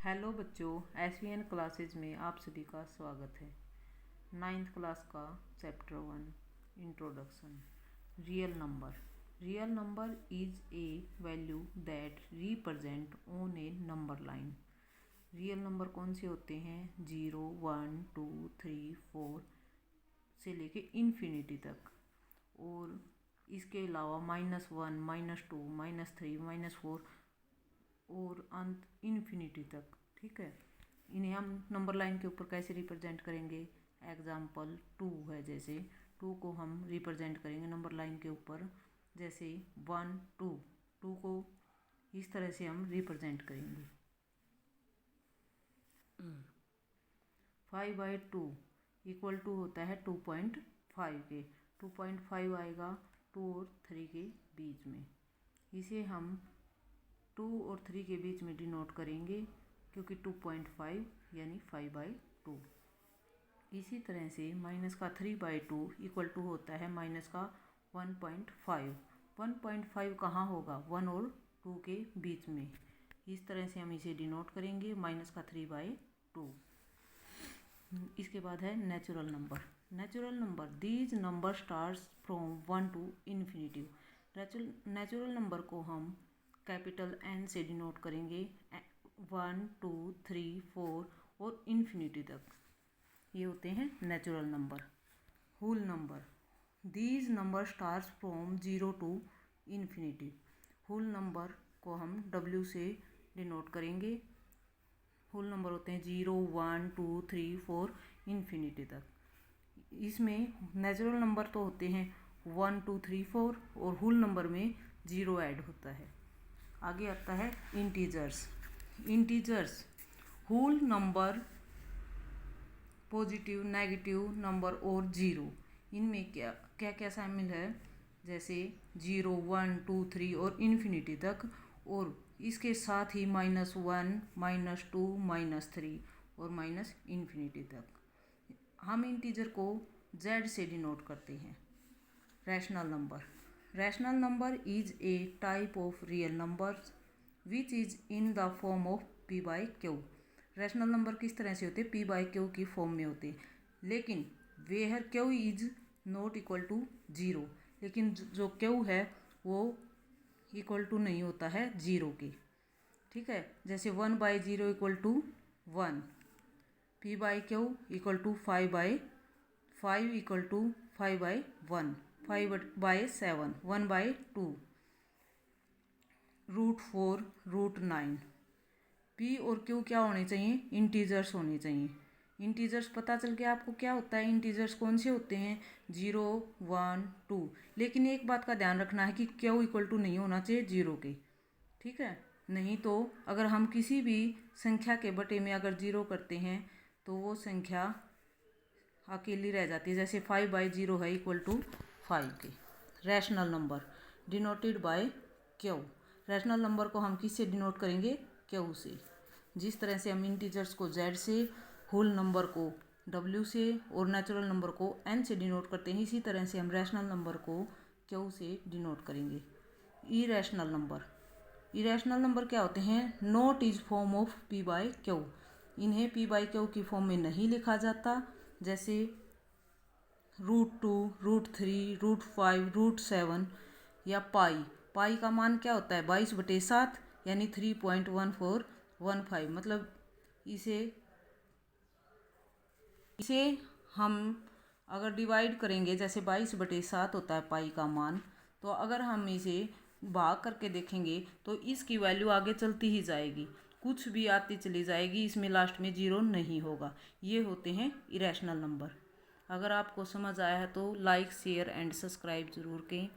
Hello बच्चों, SVN classes में आप सभी का स्वागत है। 9th क्लास का chapter 1 introduction. Real number is a value that represent on A number line. Real number कौन से होते हैं? 0, 1, 2, 3, 4 से लेके इन्फिनिटी तक, और इसके अलावा -1, -2, -3, -4 और अंत इन्फिनिटी तक। ठीक है, इन्हें हम नंबर लाइन के ऊपर कैसे रिप्रेजेंट करेंगे? एग्जाम्पल 2 है, जैसे 2 को हम रिप्रेजेंट करेंगे नंबर लाइन के ऊपर, जैसे 1, 2 को इस तरह से हम रिप्रेजेंट करेंगे। 5/2 इक्वल टू होता है 2.5 के। 2.5 आएगा 2 और 3 के बीच में। इसे हम 2 और 3 के बीच में डिनोट करेंगे, क्योंकि 2.5 यानी 5/2। इसी तरह से -3/2 इक्वल टू होता है -1.5। 1.5 कहाँ होगा? 1 और 2 के बीच में। इस तरह से हम इसे डिनोट करेंगे -3/2। इसके बाद है natural number. These number starts from 1 to infinity. Natural number को हम कैपिटल N से डिनोट करेंगे 1, 2, 3, 4 और इन्फिनिटी तक। ये होते हैं natural number. Whole number, these number stars from 0 to infinity. Whole number को हम W से डिनोट करेंगे। होल नंबर होते हैं 0, 1, 2, 3, 4 इन्फिनिटी तक। इसमें नेचुरल नंबर तो होते हैं 1, 2, 3, 4 और होल नंबर में 0 ऐड होता है। आगे आता है integers. Whole number, positive, negative number और 0, इनमें क्या क्या शामिल है? जैसे 0, 1, 2, 3 और इन्फिनिटी तक, और इसके साथ ही -1, -2, -3 और इन्फिनिटी तक। हम इंटीजर को Z से डिनोट करते हैं। Rational number is a type of real numbers which is in the form of P/Q। Rational number किस तरह से होते हैं? P/Q की फॉर्म में होते हैं, लेकिन where Q is not equal to 0। लेकिन जो Q है वो इक्वल टू नहीं होता है 0 के। ठीक है, जैसे 1/0 equal to 1, P/Q equal to 5/5 equal to 5/1, 5/7, 1/2, √4, √9। P और Q क्या होने चाहिए? इंटीजर्स होने चाहिए। इंटीजर्स पता चल गया आपको क्या होता है? इंटीजर्स कौन से होते हैं? 0, 1, 2। लेकिन एक बात का ध्यान रखना है कि Q इक्वल टू नहीं होना चाहिए 0 के। ठीक है, नहीं तो अगर हम किसी भी संख्या के बटे में अगर 0 करते हैं तो वो संख्या अकेली रह जाती है। जैसे 5/0 है इक्वल टू 5 के। Rational number denoted by Q। Rational number को हम किससे डिनोट करेंगे? Q से। जिस तरह से हम इंटीजर्स को Z से, होल नंबर को W से और नेचुरल नंबर को N से डिनोट करते हैं, इसी तरह से हम रैशनल नंबर को Q से डिनोट करेंगे। इरेशनल नंबर क्या होते हैं? Not is form of P/Q। इन्हें P/Q की फॉर्म में नहीं लिखा जाता, जैसे √2, √3, √5, √7 या पाई का मान क्या होता है? 22/7 यानी 3.1415। मतलब इसे हम अगर डिवाइड करेंगे, जैसे 22/7 होता है पाई का मान, तो अगर हम इसे भाग करके देखेंगे तो इसकी वैल्यू आगे चलती ही जाएगी, कुछ भी आती चली जाएगी, इसमें लास्ट में 0 नहीं होगा। ये होते हैं इरेशनल नंबर। अगर आपको समझ आया है तो लाइक, शेयर एंड सब्सक्राइब ज़रूर करें।